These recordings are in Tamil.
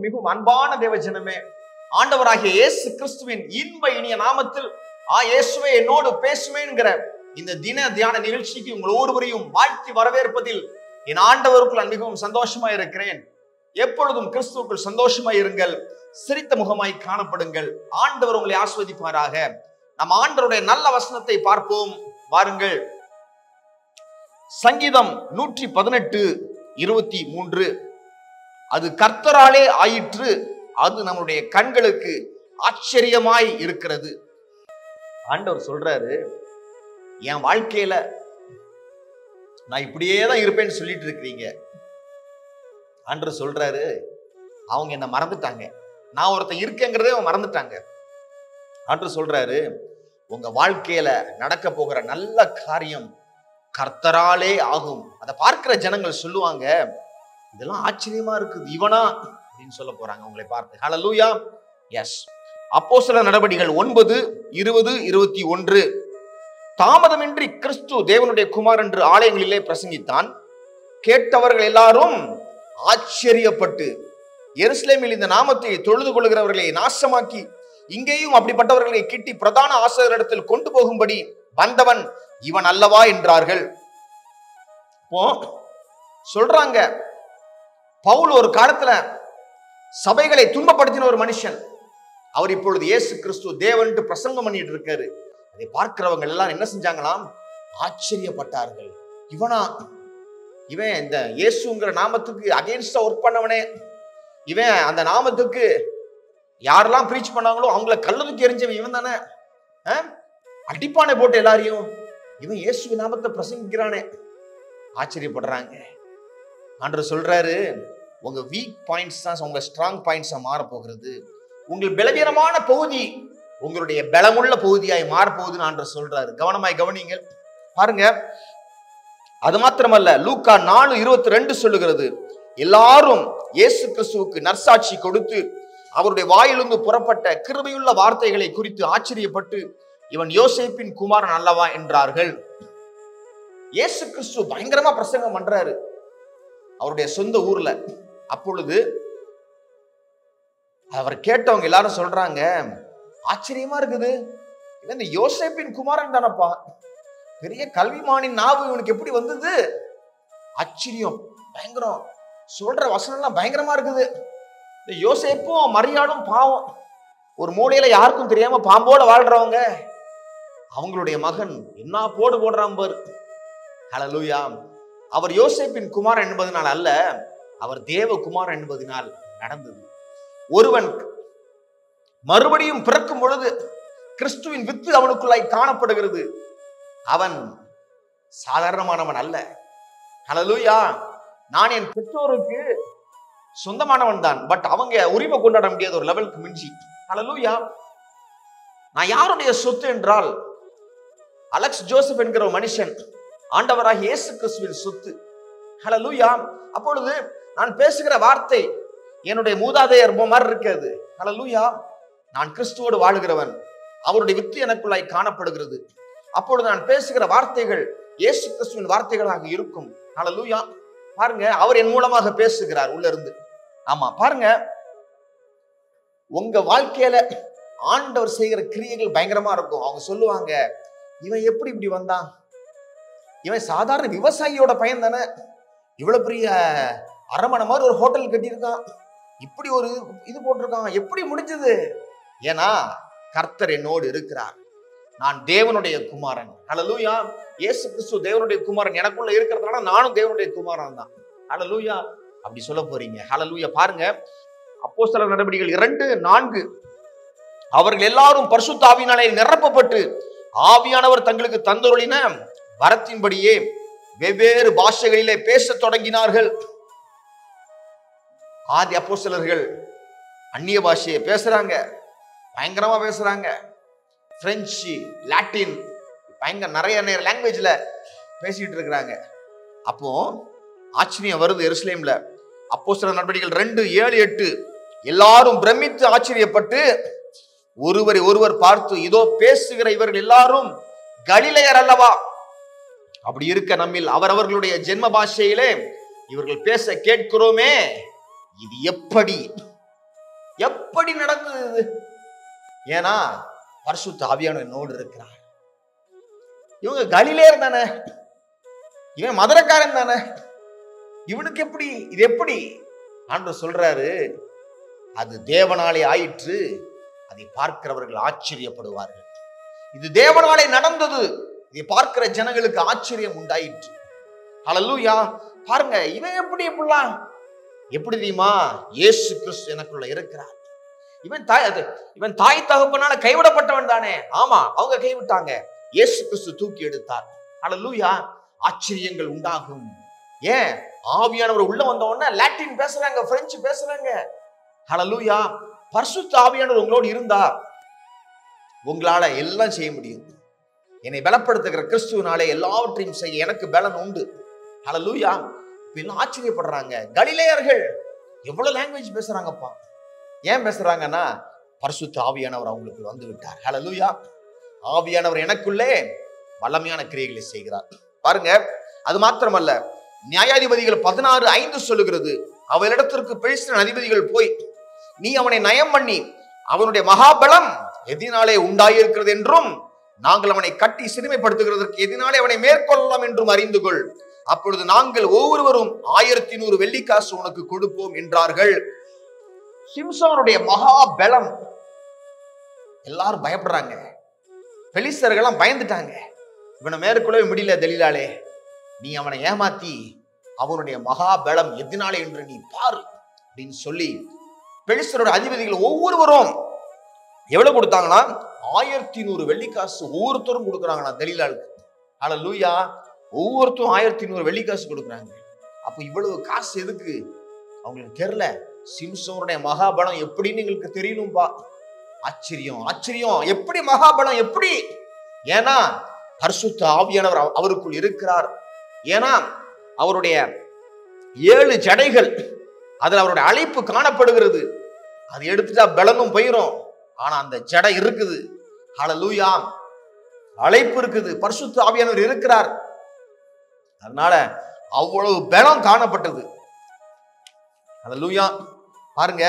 கிறிஸ்துவுக்குள் மிகவும் அன்பான தேவஜனமே, ஆண்டவராகிய இயேசு கிறிஸ்துவின் இன்ப இனிய நாமத்தில் இயேசுவே என்னோடு பேசுவேங்கிற இந்த தின தியான நிகழ்ச்சிக்கு உங்கள் ஒவ்வொருவரையும் வாழ்த்தி வரவேற்பதில் என் ஆண்டவருக்குள் நான் மிகவும் சந்தோஷமா இருக்கிறேன். எப்பொழுதும் கிறிஸ்துவுக்குள் சந்தோஷமாய் இருங்கள், சிரித்த முகமாய் காணப்படுங்கள். ஆண்டவர் உங்களை ஆஸ்வதிப்பாராக. நம் ஆண்டவருடைய நல்ல வசனத்தை பார்ப்போம் வாருங்கள். சங்கீதம் 118:23. அது கர்த்தராலே ஆயிற்று, அது நம்முடைய கண்களுக்கு ஆச்சரியமாய் இருக்கிறது. ஆண்டவர் சொல்றாரு, என் வாழ்க்கையில நான் இப்படியே தான் இருப்பேன்னு சொல்லிட்டு இருக்கிறீங்க. ஆண்டவர் சொல்றாரு, அவங்க என்ன மறந்துட்டாங்க, நான் ஒருத்தன் இருக்கேங்கிறதே அவங்க மறந்துட்டாங்க. ஆண்டவர் சொல்றாரு, உங்க வாழ்க்கையில நடக்க போகிற நல்ல காரியம் கர்த்தராலே ஆகும். அதை பார்க்கிற ஜனங்கள் சொல்லுவாங்க, இதெல்லாம் ஆச்சரியமா இருக்குது, இவனா அப்படின்னு சொல்ல போறாங்க உங்களை பார்த்து. ஹல்லேலூயா. எஸ். அப்போஸ்தலர் நடபடிகள் 9:20-21. தாமதமின்றி கிறிஸ்து தேவனுடைய குமாரன் என்று ஆலயங்களிலே பிரசங்கித்தான். கேட்டவர்கள் எல்லாரும் ஆச்சரியப்பட்டு எருசலேமில் இந்த நாமத்தை தொழுது கொள்கிறவர்களை நாசமாக்கி இங்கேயும் அப்படிப்பட்டவர்களை கிட்டி பிரதான ஆசாரியரிடத்தில் கொண்டு போகும்படி வந்தவன் இவன் அல்லவா என்றார்கள். சொல்றாங்க, பவுல் ஒரு காலத்துல சபைகளை துன்பப்படுத்தின ஒரு மனுஷன். அவர் இப்பொழுது இயேசு கிறிஸ்து தேவன் பிரசங்கம் பண்ணிட்டு இருக்காரு. அதை பார்க்கிறவங்க எல்லாம் என்ன செஞ்சாங்களாம்? ஆச்சரியப்பட்டார்கள். இவன் இந்த இயேசுங்கிற நாமத்துக்கு அகைன்ஸ்டா ஒர்க் பண்ணவனே, இவன் அந்த நாமத்துக்கு யாரெல்லாம் பிரீச் பண்ணாங்களோ அவங்கள கல்லூரிக்கு எரிஞ்சவன் இவன் தானே, அடிப்பானை போட்டு எல்லாரையும் இவன் இயேசு நாமத்தை பிரசங்கிக்கிறானே. ஆச்சரியப்படுறாங்க. ஆண்டவர் சொல்றாரு, உங்க வீக் பாயிண்ட்ஸ் தான் உங்க ஸ்ட்ராங் பாயிண்ட்ஸா மாற போகிறது. உங்கள் பலவீனமான பகுதி உங்களுடைய பலமுள்ள பகுதியாய் மாறப்போகுதுன்னு ஆண்டவர் சொல்றாரு. கவனமாய் கவனிங்கள். பாருங்க, அது மாத்திரமல்ல, லூக்கா 4:22 சொல்லுகிறது, எல்லாரும் இயேசு கிறிஸ்துவுக்கு நற்சாட்சி கொடுத்து அவருடைய வாயிலிருந்து புறப்பட்ட கிருபையுள்ள வார்த்தைகளை குறித்து ஆச்சரியப்பட்டு இவன் யோசேப்பின் குமாரன் அல்லவா என்றார்கள். இயேசு கிறிஸ்து பயங்கரமா பிரசங்கம் பண்றாரு அவருடைய சொந்த ஊர்ல. அப்பொழுது அவர் கேட்டவங்க எல்லாரும் சொல்றாங்க, ஆச்சரியமா இருக்குது, இவன் இந்த யோசேப்பின் குமாரன் தானப்பா, பெரிய கல்விமானின் நாவு இவனுக்கு எப்படி வந்தது? ஆச்சரியம், பயங்கரம். சொல்ற வசனம் எல்லாம் பயங்கரமா இருக்குது. இந்த யோசேப்பும் மரியாளும் பாவம், ஒரு மூலையில யாருக்கும் தெரியாம பாம்போட வாழ்றவங்க. அவங்களுடைய மகன் என்ன போடு போடுறான் பாரு. ஹல்லேலூயா. அவர் யோசேப்பின் குமாரன் என்பதனால் அல்ல, அவர் தேவகுமாரன் என்பதனால் நடந்தது. ஒருவன் மறுபடியும் பிறக்கும் பொழுது கிறிஸ்துவின் வித்து அவனுக்குள்ளாய் காணப்படுகிறது. அவன் சாதாரணமானவன் அல்ல. ஹல்லேலூயா. நான் என் பெற்றோருக்கு சொந்தமானவன் தான், பட் அவங்க உரிமை கொண்டாட முடியாத ஒரு லெவலுக்கு மிஞ்சி. ஹல்லேலூயா. நான் யாருடைய சொத்து என்றால், அலெக்ஸ் ஜோசப் என்கிற ஒரு மனுஷன் ஆண்டவராகிய இயேசு கிறிஸ்துவின் சொத்து. ஹல்லேலூயா. அப்பொழுது நான் பேசுகிற வார்த்தை என்னுடைய மூதாதையர் மாதிரி இருக்கிறது. ஹல்லேலூயா. நான் கிறிஸ்துவோடு வாழுகிறவன், அவருடைய வித்து எனக்குள்ளாய் காணப்படுகிறது. அப்பொழுது நான் பேசுகிற வார்த்தைகள் இயேசு கிறிஸ்துவின் வார்த்தைகளாக இருக்கும். ஹல்லேலூயா. பாருங்க, அவர் என் மூலமாக பேசுகிறார் உள்ள இருந்து. ஆமா, பாருங்க, உங்க வாழ்க்கையில ஆண்டவர் செய்கிற கிரியைகள் பயங்கரமா இருக்கும். அவங்க சொல்லுவாங்க, இவன் எப்படி இப்படி வந்தான், இவன் சாதாரண விவசாயியோட பையன் தானே, இவ்வளவு பெரிய அரமனை மாதிரி ஒரு ஹோட்டல் கட்டியிருக்கான், இப்படி ஒரு இது போட்டிருக்கான், எப்படி முடிஞ்சது? ஏன்னா கர்த்தர் என்னோடு இருக்கிறார், நான் தேவனுடைய குமாரன். ஹல்லேலூயா. இயேசு கிறிஸ்து தேவனுடைய குமாரன் எனக்குள்ள இருக்கிறதுனால நானும் தேவனுடைய குமாரன் தான். ஹல்லேலூயா. அப்படி சொல்ல போறீங்க. ஹல்லேலூயா. பாருங்க, அப்போஸ்தலர் நடபடிகள் 2:4. அவர்கள் எல்லாரும் பரிசுத்த ஆவியினாலே நிரப்பப்பட்டு ஆவியானவர் தங்களுக்கு தந்தருளின வரத்தின்படியே வெவ்வேறு பாஷைகளிலே பேசத் தொடங்கினார்கள். ஆதி அப்போஸ்தலர்கள் அந்நிய பாஷையை பேசுறாங்க, பயங்கரமா பேசுறாங்க. பிரெஞ்சு, லாட்டின், பயங்கர நிறைய லாங்குவேஜ்ல பேசிட்டு இருக்கிறாங்க. அப்போ ஆச்சரியம் வருது எருசலேம்ல. அப்போஸ்தலர் நடபடிகள் 2:7-8. எல்லாரும் பிரமித்து ஆச்சரியப்பட்டு ஒருவரை ஒருவர் பார்த்து, இதோ பேசுகிற இவர்கள் எல்லாரும் கலிலேயர் அல்லவா? அப்படி இருக்க நம்மில் அவரவர்களுடைய ஜென்ம பாஷையிலே இவர்கள் பேச கேட்கிறோமே, இது எப்படி எப்படி நடந்தது இது? ஏன்னா பரிசுத்த ஆவியானவர் என்னோடு இருக்கிறார். இவங்க கலிலேயர் தானே, இவன் மதுரக்காரன் தானே, இவனுக்கு எப்படி இது எப்படி? ஆண்டவர் சொல்றாரு, அது தேவனாலே ஆயிற்று, அதை பார்க்கிறவர்கள் ஆச்சரியப்படுவார்கள். இது தேவனாலே நடந்தது, இதை பார்க்கிற ஜனங்களுக்கு ஆச்சரியம் உண்டாயிற்று. ஹல்லேலூயா. பாருங்க, இவன் எப்படிலாம் எப்படி தெரியுமா? இயேசு கிறிஸ்து எனக்குள்ள இருக்கிறார். இவன் தாய் தகப்பனால கைவிடப்பட்டவன் தானே. ஆமா, அவங்க கைவிட்டாங்க, இயேசு கிறிஸ்து தூக்கி எடுத்தார். ஹல்லேலூயா. ஆச்சரியங்கள் உண்டாகும். ஏன்? ஆவியானவர் உள்ள வந்த உடனே லாட்டின் பேசுறாங்க, பிரெஞ்சு பேசுறாங்க. ஹல்லேலூயா. பரிசுத்த ஆவியானவர் உங்களோடு இருந்தா உங்களால எல்லாம் செய்ய முடியும். என்னை பலப்படுத்துகிற கிறிஸ்துவினாலே எல்லாவற்றையும் செய்ய எனக்கு பலன் உண்டு. ஹல்லேலூயா. எல்லாம் ஆச்சரியப்படுறாங்க. கலிலேயர்கள் எவ்வளவு லாங்குவேஜ் பேசுறாங்கப்பா. ஏன் பேசுறாங்கன்னா பரிசுத்த ஆவியானவர் அவங்களுக்கு வந்து விட்டார். ஹல்லேலூயா. ஆவியானவர் எனக்குள்ளே வல்லமையான கிரியைகளை செய்கிறார். பாருங்க, அது மாத்திரமல்ல, நியாயாதிபதிகள் 16:5 சொல்லுகிறது, அவளிடத்திற்கு பெலிஸ்தரின் அதிபதிகள் போய், நீ அவனை நயம் பண்ணி அவனுடைய மகாபலம் எதினாலே உண்டாயிருக்கிறது என்றும், நாங்கள் அவனை கட்டி சிறுமைப்படுத்துகிறதற்கு எதினாலே அவனை மேற்கொள்ளலாம் என்றும் அறிந்து கொள். அப்பொழுது நாங்கள் ஒவ்வொருவரும் 1100 வெள்ளிக்காசு உனக்கு கொடுப்போம் என்றார்கள். சிம்சோனுடைய மகாபலம், எல்லாரும் பயப்படுறாங்க, பெலிஸ்தர்கள் பயந்துட்டாங்க. இவனை மேற்கொள்ளவே முடியல தெலீலாலே, நீ அவனை ஏமாத்தி அவனுடைய மகாபலம் எதினாலே என்று நீ பாரு அப்படின்னு சொல்லி பெலிஸ்தரோட அதிபதிகள் ஒவ்வொருவரும் எவ்வளவு கொடுத்தாங்கன்னா 1100 வெள்ளிக்காசு ஒவ்வொருத்தரும் கொடுக்குறாங்களா தெலீலாளுக்கு. ஹல்லேலூயா. ஒவ்வொருத்தரும் 1100 வெள்ளிக்காசு கொடுக்குறாங்க. அப்ப இவ்வளவு காசு எதுக்கு? அவங்களுக்கு தெரியல, சிம்சோனுடைய மகாபலம் எப்படின்னு எங்களுக்கு தெரியணும்பா. ஆச்சரியம், ஆச்சரியம். எப்படி மகாபலம்? எப்படி? ஏன்னா பரிசுத்த ஆவியானவர் அவருக்குள் இருக்கிறார். ஏன்னா அவருடைய 7 ஜடைகள், அதுல அவருடைய அழைப்பு காணப்படுகிறது. அது எடுத்துட்டா பலனும் போயிரும். ஆனா அந்த ஜடை இருக்குது. ஹல்லேலூயா. அழைப்பு இருக்குது, பரிசுத்த ஆவியானவர் இருக்கிறார். அதனால அவ்வளவு பலம் காணப்பட்டது. ஹல்லேலூயா. பாருங்க,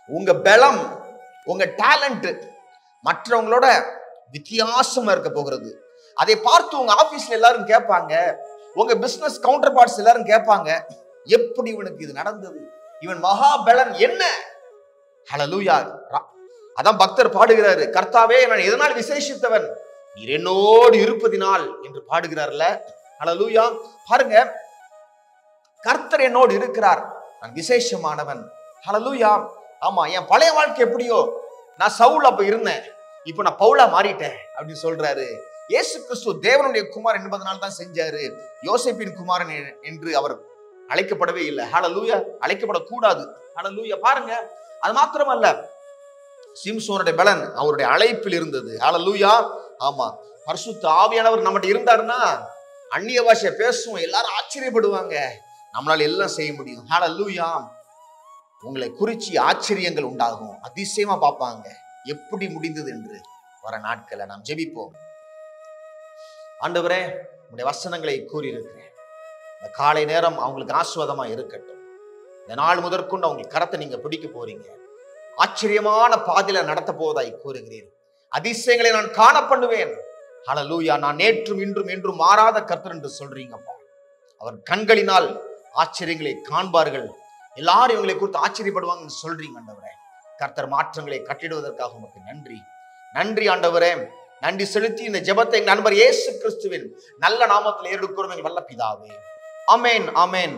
உங்க பலம், உங்க டேலண்ட் மற்றவங்களோட வித்தியாசமா இருக்க போகிறது. அதை பார்த்து உங்க ஆபீஸ்ல எல்லாரும் கேட்பாங்க, உங்க பிசினஸ் கவுண்டர் பார்ட்ஸ் எல்லாரும் கேட்பாங்க, எப்படி இவனுக்கு இது நடந்தது? இவன் மகாபலன் என்ன? ஹல்லேலூயா. அதான் பக்தர் பாடுகிறாரு, கர்த்தாவே நான் எதனால் விசேஷித்தவன், நீர் என்னோடு இருப்பதினால் என்று பாடுகிறார்ல. ஹல்லேலூயா. பாருங்க, கர்த்தர் என்னோடு இருக்கிறார், நான் விசேஷமானவன். ஹல்லேலூயா. ஆமா, என் பழைய வாழ்க்கை எப்படியோ, நான் சவுல் அப்ப இருந்தேன், இப்ப நான் பவுலா மாறிட்டேன் அப்படின்னு சொல்றாரு. இயேசு கிறிஸ்து தேவனுடைய குமாரன் என்பதனால தான் செஞ்சாரு. யோசேப்பின் குமாரன் என்று அவர் அழைக்கப்படவே இல்லை. ஹல்லேலூயா. அழைக்கப்படக்கூடாது. ஹல்லேலூயா. பாருங்க, அது மாத்திரமல்ல, சிம்சோனுடைய பலன் அவருடைய அழைப்பில் இருந்தது. ஹல்லேலூயா. ஆமா, பரிசுத்த ஆவியானவர் நம்மகிட்ட இருந்தாருன்னா அந்நிய பாஷை பேசுவோம், எல்லாரும் ஆச்சரியப்படுவாங்க, நம்மளால எல்லாம் செய்ய முடியும். ஹல்லேலூயா. உங்களை குறிச்சி ஆச்சரியங்கள் உண்டாகும், அதிசயமா பார்ப்பாங்க எப்படி முடிந்தது என்று. வர நாட்களை நாம் ஜெபிப்போம். ஆண்டவரே, உங்களுடைய வசனங்களை கூறியிருக்கிறேன். இந்த காலை நேரம் அவங்களுக்கு ஆசீர்வாதமா இருக்கட்டும். இந்த நாள் முதற்கொண்டு அவங்களுக்கு கரத்தை நீங்க பிடிக்க போறீங்க. ஆச்சரியமான பாதையில நடத்த போவதாய் கூறுகிறேன். அதிசயங்களை நான் காண பண்ணுவேன். ஹல்லேலூயா. நான் நேற்றும் இன்றும் என்றும் மாறாத கர்த்தர் என்று சொல்றீங்கப்பா. அவர் கண்களினால் ஆச்சரியங்களை காண்பார்கள், எல்லாரும் இவங்களை குறித்து ஆச்சரியப்படுவாங்கன்னு சொல்றீங்க ஆண்டவரே. கர்த்தர் மாற்றங்களை கட்டிடுவதற்காக உங்களுக்கு நன்றி. நன்றி ஆண்டவரே. நன்றி செலுத்தி இந்த ஜெபத்தை எங்கள் நண்பர் இயேசு கிறிஸ்துவின் நல்ல நாமத்தில் ஏறெடுக்கிறோம் எங்கள் வல்ல பிதாவே. ஆமென், ஆமென்.